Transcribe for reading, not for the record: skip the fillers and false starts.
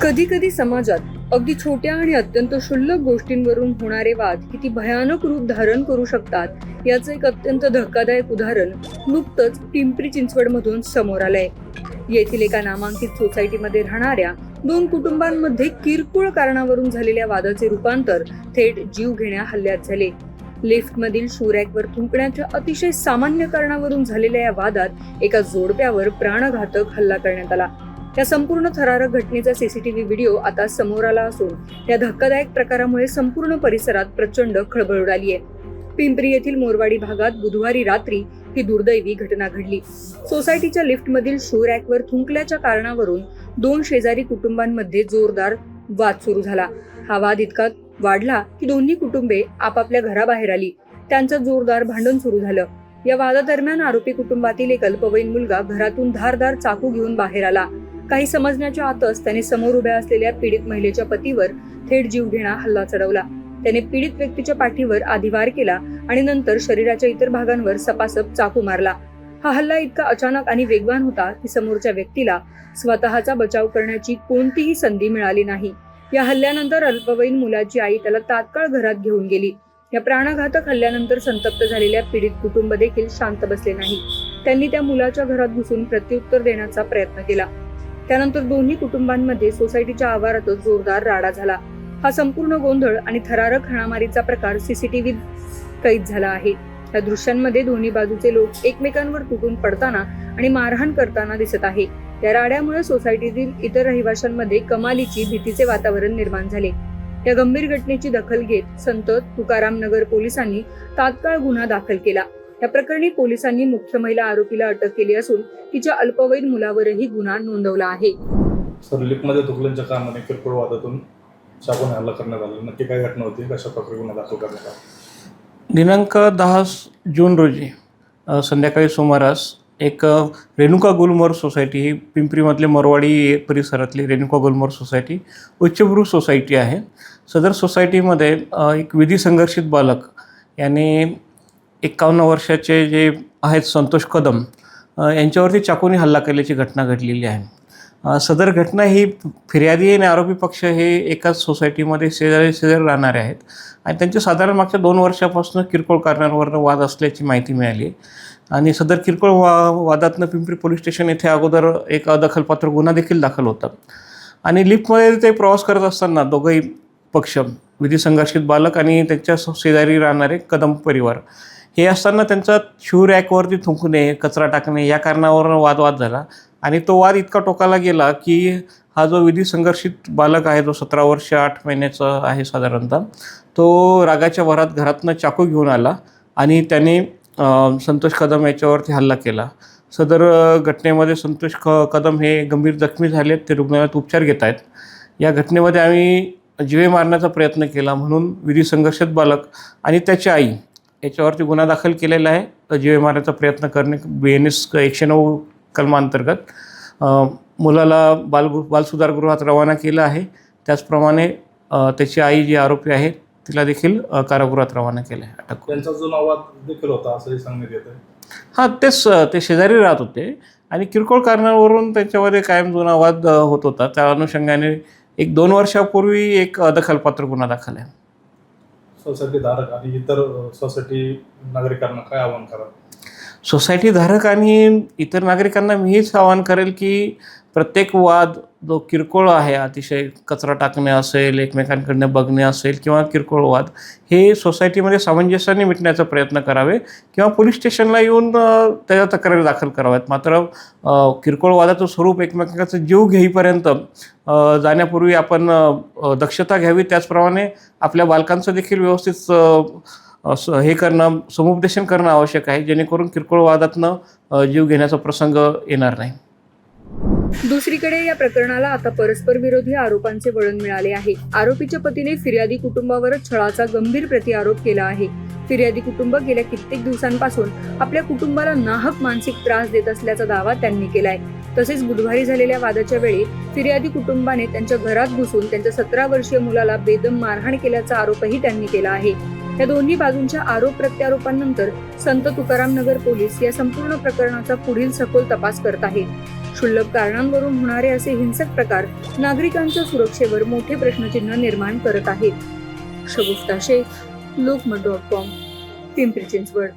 कधी कधी समाजात अगदी छोट्या आणि अत्यंत क्षुल्लक गोष्टींवरून होणारे वाद किती भयानक रूप धारण करू शकतात याचं एक अत्यंत धक्कादायक उदाहरण नुकतंच पिंपरी चिंचवड मधून समोर आलंय. येथील एका नामांकित सोसायटीमध्ये राहणाऱ्या 2 कुटुंबांमध्ये किरकोळ कारणावरून झालेल्या वादाचे रूपांतर थेट जीवघेण्या हल्ल्यात झाले. लिफ्टमधील शू रॅकवर थुंकण्याच्या अतिशय सामान्य कारणावरून झालेल्या या वादात एका जोडप्यावर प्राणघातक हल्ला करण्यात आला. या संपूर्ण थरारक घटनेचा सीसीटीव्ही व्हिडिओ आता समोर आला असून या धक्कादायक प्रकारामुळे संपूर्ण परिसरात प्रचंड खळबळ उडाली आहे. पिंपरी येथील मोरवाडी भागात बुधवारी रात्री ही दुर्दैवी घटना घडली. सोसायटीच्या लिफ्टमधील शू रॅकवर थुंकल्याच्या कारणावरून 2 शेजारी कुटुंबांमध्ये जोरदार वाद सुरू झाला. हा वाद इतका वाढला की दोन्ही कुटुंबे आपापल्या घराबाहेर आली. त्यांचं जोरदार भांडण सुरू झालं. या वादादरम्यान आरोपी कुटुंबातील एक अल्पवयीन मुलगा घरातून धारदार चाकू घेऊन बाहेर आला. काही समजण्याच्या आतच त्याने समोर उभ्या असलेल्या पीडित महिलेच्या पतीवर थेट जीवघेणा हल्ला चढवला. त्याने पीडित व्यक्तीच्या पाठीवर आधी वार केला आणि नंतर शरीराच्या इतर भागांवर सपासप चाकू मारला. हा हल्ला इतका अचानक आणि वेगवान होता की समोरच्या व्यक्तीला स्वतःचा बचाव करण्याची कोणतीही संधी मिळाली नाही. या हल्ल्यानंतर अल्पवयीन मुलाची आई त्याला तात्काळ घरात घेऊन गेली. या प्राणघातक हल्ल्यानंतर संतप्त झालेल्या पीडित कुटुंब देखील शांत बसले नाही. त्यांनी त्या मुलाच्या घरात घुसून प्रत्युत्तर देण्याचा प्रयत्न केला. त्यानंतर दोन्ही कुटुंबांमध्ये सोसायटीच्या आवारातच जोरदार राडा झाला. हा संपूर्ण गोंधळ आणि थरारक हाणामारीचा प्रकार सीसीटीव्ही कैद झाला आहे. या दृश्यांमध्ये दोन्ही बाजूचे लोक एकमेकांवर तुटून पडताना आणि मारहाण करताना दिसत आहे. या राड्यामुळे सोसायटीतील इतर रहिवाशांमध्ये कमालीची भीतीचे वातावरण निर्माण झाले. या गंभीर घटनेची दखल घेत संत तुकाराम नगर पोलिसांनी तात्काळ गुन्हा दाखल केला. या प्रकरणी पोलिसांनी मुख्य महिला आरोपीला अटक केली असून तिच्या अल्पवयीन मुलावरही गुन्हा नोंदवला आहे. सर, लिफ्टमध्ये थुकल्याच्या कारणाने किरकोळ वादातून चाकूने हल्ला करण्यात आला. नक्की काय घटना होती? कशा प्रकारे गुन्हा दाखल करण्यात आला? दिनांक 10 जून रोजी संध्याकाळी सुमारास एक रेणुका गुलमोहर सोसायटी, ही पिंपरीमधले मोरवाडी परिसरातली रेणुका गुलमोहर सोसायटी उच्चभ्रू सोसायटी आहे. सदर सोसायटीमध्ये एक विधी संघर्षित बालक याने 51 वर्षाचे जे आहेत संतोष कदम यांच्यावरती चाकूने हल्ला केल्याची घटना घडलेली आहे. सदर घटना ही फिर्यादी आणि आरोपी पक्ष हे एकाच सोसायटीमध्ये शेजारी राहणारे आहेत आणि त्यांचे साधारण मागच्या 2 वर्षापासून किरकोळ कारणांवर वाद असल्याची माहिती मिळाली आणि सदर किरकोळ वादातनं पिंपरी पोलीस स्टेशन येथे अगोदर एक अदखलपात्र गुन्हा देखील दाखल होता आणि लिफ्टमध्ये ते प्रवास करत असताना दोघंही पक्ष, विधी संघर्षित बालक आणि त्यांच्या शेजारी राहणारे कदम परिवार, हे असताना त्यांचा शू रॅकवरती थुंकणे, कचरा टाकणे या कारणावरून वाद झाला आणि तो वाद इतका टोकाला गेला की हा जो विधी संघर्षित बालक आहे, जो 17 वर्ष 8 महिन्याचा आहे साधारणतः, तो रागाच्या भरात घरातनं चाकू घेऊन आला आणि त्याने संतोष कदम याच्यावरती हल्ला केला. सदर घटनेमध्ये संतोष कदम हे गंभीर जखमी झालेत. ते रुग्णालयात उपचार घेत आहेत. या घटनेमध्ये आम्ही जीवे मारण्याचा प्रयत्न केला म्हणून विधी संघर्षित बालक आणि त्याची आई याच्यावरती गुन्हा दाखल केलेला आहे. जीवे मारण्याचा प्रयत्न करणे BNS 109 कलमांतर्गत मुलाला बालसुधारगृहात रवाना केलं आहे. त्याचप्रमाणे त्याची आई जी आरोपी आहे तिला देखील कारागृहात रवाना केलं आहे. अटक. त्यांचा जुना वाद देखील होता असंही सांगण्यात येत आहे. हां, ते शेजारी राहत होते आणि किरकोळ कारणावरून त्यांच्यामध्ये कायम जुना वाद होत होता. त्या अनुषंगाने 1-2 वर्षापूर्वी एक अदखलपात्र गुन्हा दाखल आहे. सोसायटी धारक आणि इतर सोसायटी नागरिकांना काय आवाहन करा? सोसायटी धारक आणि इतर नागरिकांना मी हेच आवाहन करेल की प्रत्येक वाद जो किरकोळ आहे, अतिशय कचरा टाकणे असेल, एकमेकांकडनं बघणे असेल किंवा किरकोळ वाद, हे सोसायटीमध्ये सामंजस्याने मिटण्याचा प्रयत्न करावे किंवा पोलीस स्टेशनला येऊन त्याच्या तक्रारी दाखल कराव्यात. मात्र किरकोळ वादाचं स्वरूप एकमेकांचा जीव घेईपर्यंत जाण्यापूर्वी आपण दक्षता घ्यावी. त्याचप्रमाणे आपल्या बालकांचं देखील व्यवस्थित हे करणं, समुपदेशन करणं आवश्यक आहे, जेणेकरून किरकोळ वादातनं जीव घेण्याचा प्रसंग येणार नाही. दुसरीकडे या प्रकरणाला आता परस्पर विरोधी आरोपांचे वळण मिळाले आहे. आरोपीच्या पतीने फिर्यादी कुटुंबावरच छळाचा गंभीर प्रतिआरोप केला आहे. फिर्यादी कुटुंब गेल्या कित्येक दिवसांपासून आपल्या कुटुंबाला नाहक मानसिक त्रास देत असल्याचा दावा त्यांनी केलाय. तसेच बुधवारी झालेल्या वादाच्या वेळी फिर्यादी कुटुंबाने त्यांच्या घरात घुसून त्यांच्या 17 वर्षीय मुलाला बेदम मारहाण केल्याचा आरोपही त्यांनी केला आहे. या दोन्ही बाजूंच्या आरोप प्रत्यारोपांनंतर संत तुकाराम नगर पोलीस या संपूर्ण प्रकरणाचा पुढील सखोल तपास करत आहेत. क्षुल्लक कारणांवरून होणारे असे हिंसक प्रकार नागरिकांच्या सुरक्षेवर मोठे प्रश्नचिन्ह निर्माण करत आहेत. शगुफ्ता शेख, लोकमत.com, पिंपरी चिंचवड.